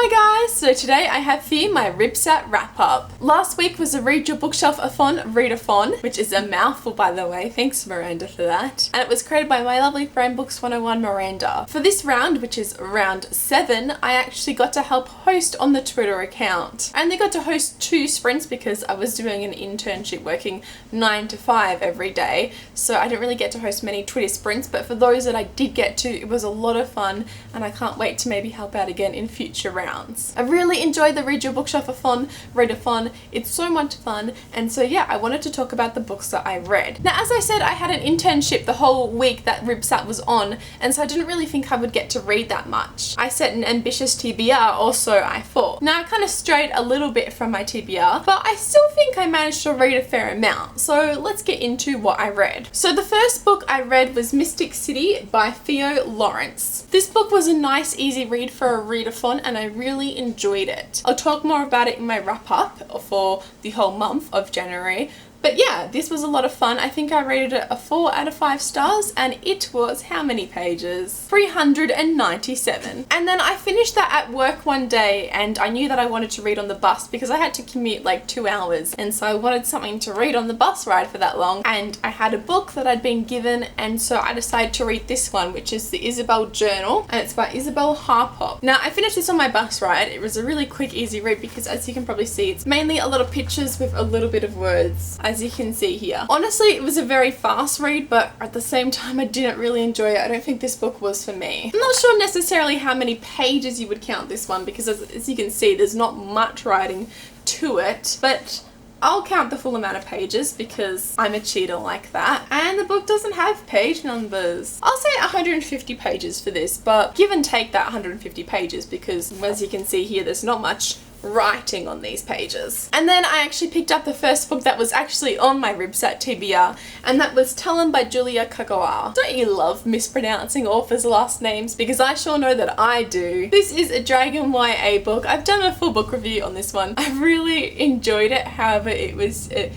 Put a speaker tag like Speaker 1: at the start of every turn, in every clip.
Speaker 1: Hi guys! So today I have for you my RYBSAT Wrap Up. Last week was a Read Your Bookshelf-a-thon read-a-thon, which is a mouthful by the way, thanks Miranda for that. And it was created by my lovely friend Books 101 Miranda. For this round, which is round 7, I actually got to help host on the Twitter account. I only got to host 2 sprints because I was doing an internship working 9 to 5 every day, so I didn't really get to host many Twitter sprints, but for those that I did get to, it was a lot of fun and I can't wait to maybe help out again in future rounds. I really enjoyed the Read Your Bookshelf-a-thon read-a-thon. It's so much fun, and so yeah, I wanted to talk about the books that I read. Now, as I said, I had an internship the whole week that RYBSAT was on, and so I didn't really think I would get to read that much. I set an ambitious TBR, or so I thought. Now, I kind of strayed a little bit from my TBR, but I still think I managed to read a fair amount, so let's get into what I read. So the first book I read was Mystic City by Theo Lawrence. This book was a nice, easy read for a read-a-thon, and I really enjoyed it. I'll talk more about it in my wrap-up for the whole month of January. But yeah, this was a lot of fun. I think I rated it a 4 out of 5 stars, and it was how many pages? 397. And then I finished that at work one day, and I knew that I wanted to read on the bus because I had to commute like 2 hours, and so I wanted something to read on the bus ride for that long, and I had a book that I'd been given, and so I decided to read this one, which is the Isabel Journal, and it's by Isabel Harpop. Now, I finished this on my bus ride. It was a really quick, easy read because, as you can probably see, it's mainly a lot of pictures with a little bit of words, as you can see here. Honestly, it was a very fast read, but at the same time I didn't really enjoy it. I don't think this book was for me. I'm not sure necessarily how many pages you would count this one because as you can see, there's not much writing to it, but I'll count the full amount of pages because I'm a cheater like that. And the book doesn't have page numbers. I'll say 150 pages for this, but give and take that 150 pages because, as you can see here, there's not much writing on these pages. And then I actually picked up the first book that was actually on my RYBSAT TBR, and that was Tell 'em by Julia Kagawa. Don't you love mispronouncing authors' last names? Because I sure know that I do. This is a Dragon YA book. I've done a full book review on this one. I really enjoyed it, however it was a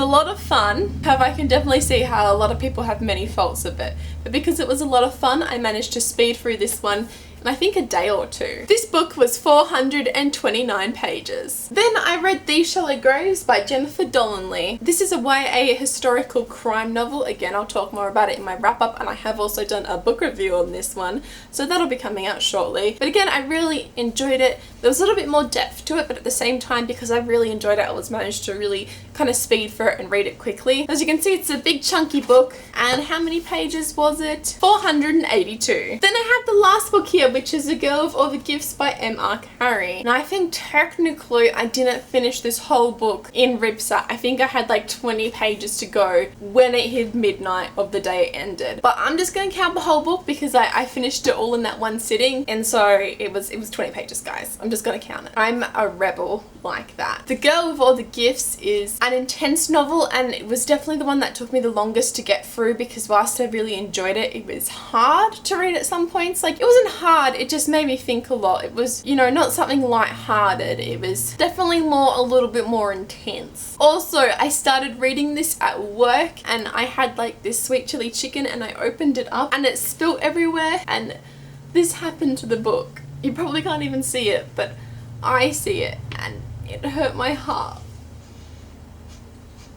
Speaker 1: lot of fun. However, I can definitely see how a lot of people have many faults of it. But because it was a lot of fun, I managed to speed through this one in I think a day or 2. This book was 429 pages. Then I read These Shallow Graves by Jennifer Dolanley. This is a YA historical crime novel. Again, I'll talk more about it in my wrap-up, and I have also done a book review on this one, so that'll be coming out shortly. But again, I really enjoyed it. There was a little bit more depth to it, but at the same time, because I really enjoyed it, I was managed to really kind of speed through it and read it quickly. As you can see, it's a big chunky book, and how many pages was it? 482. Then I have the last book here, which is A Girl with All the Gifts by M.R. Carey. And I think technically I didn't finish this whole book in RYBSAT. I think I had like 20 pages to go when it hit midnight of the day it ended. But I'm just going to count the whole book because I finished it all in that one sitting, and so it was 20 pages, guys. I'm just going to count it. I'm a rebel like that. The Girl with All the Gifts is an intense novel, and it was definitely the one that took me the longest to get through because whilst I really enjoyed it, it was hard to read at some points. Like, it wasn't hard, it just made me think a lot. It was, you know, not something light-hearted. It was definitely a little bit more intense. Also, I started reading this at work, and I had like this sweet chili chicken, and I opened it up and it spilled everywhere, and this happened to the book. You probably can't even see it, but I see it, and it hurt my heart.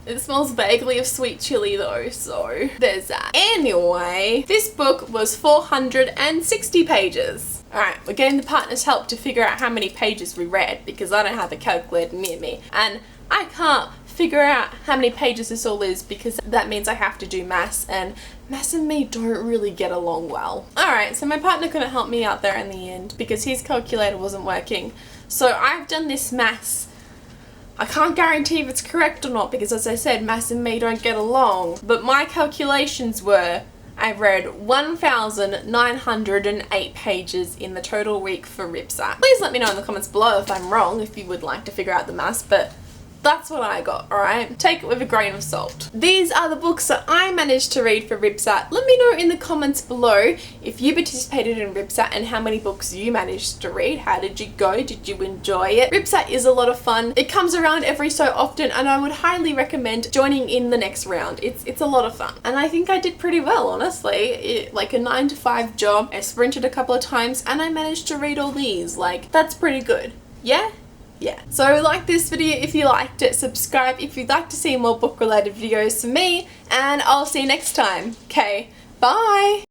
Speaker 1: It smells vaguely of sweet chili though, so there's that. Anyway, this book was 460 pages. Alright, we're getting the partner's help to figure out how many pages we read because I don't have a calculator near me, and I can't figure out how many pages this all is because that means I have to do maths, and maths and me don't really get along well. Alright, so my partner couldn't help me out there in the end because his calculator wasn't working. So I've done this maths. I can't guarantee if it's correct or not because, as I said, maths and me don't get along. But my calculations were, I read 1,908 pages in the total week for RYBSAT. Please let me know in the comments below if I'm wrong, if you would like to figure out the maths, but That's what I got, alright? Take it with a grain of salt. These are the books that I managed to read for RYBSAT. Let me know in the comments below if you participated in RYBSAT and how many books you managed to read. How did you go? Did you enjoy it? RYBSAT is a lot of fun. It comes around every so often and I would highly recommend joining in the next round. It's a lot of fun. And I think I did pretty well, honestly. Like a 9 to 5 job. I sprinted a couple of times and I managed to read all these. Like, that's pretty good. Yeah? Yeah. So like this video if you liked it, subscribe if you'd like to see more book related videos from me, and I'll see you next time. Okay, bye!